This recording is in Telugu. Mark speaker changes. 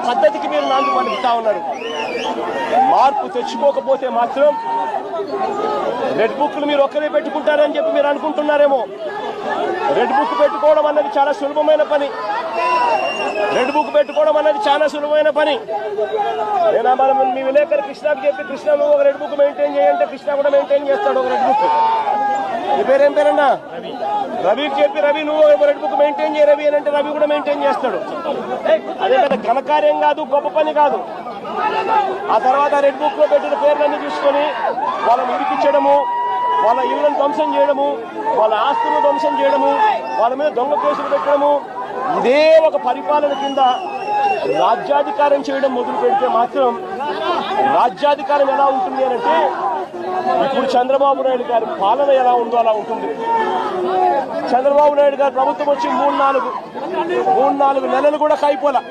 Speaker 1: పద్ధతికి మీరు నాంది పలుకుతా ఉన్నారు. మార్పు తెచ్చుకోకపోతే మాత్రం రెడ్ బుక్లు మీరు ఒక్కరే పెట్టుకుంటారని చెప్పి మీరు అనుకుంటున్నారేమో. రెడ్ బుక్ పెట్టుకోవడం అన్నది చాలా సులభమైన పని. రెడ్ బుక్ పెట్టుకోవడం అన్నది చాలా సులభమైన పని. నేను మనం మీ విలేకరు కృష్ణకు చెప్పి, కృష్ణ నువ్వు ఒక రెడ్ బుక్ మెయింటైన్ చేయంటే కృష్ణ కూడా మెయింటైన్ చేస్తాడు ఒక రెడ్ బుక్. నీ పేరేం పేరన్నా? రవికి చెప్పి, రవి నువ్వు ఒక రెడ్ బుక్ మెయింటైన్ చేయ రవి అని అంటే రవి కూడా మెయింటైన్ చేస్తాడు. అదే పెద్ద ఘనకార్యం కాదు, గొప్ప పని కాదు. ఆ తర్వాత రెడ్ బుక్ లో పెట్టిన పేర్లన్నీ చూసుకొని వాళ్ళని ఇరికించడము, వాళ్ళ ఇళ్లను ధ్వంసం చేయడము, వాళ్ళ ఆస్తులను ధ్వంసం చేయడము, వాళ్ళ మీద దొంగ కేసులు పెట్టడము, ఇదే ఒక పరిపాలన కింద రాజ్యాధికారం చేయడం మొదలు పెడితే మాత్రం రాజ్యాధికారం ఎలా ఉంటుంది అని అంటే ఇప్పుడు చంద్రబాబు నాయుడు గారి పాలన ఎలా ఉందో అలా ఉంటుంది. చంద్రబాబు నాయుడు గారి ప్రభుత్వం వచ్చి 3-4 నెలలు కూడా కాయిపోలా.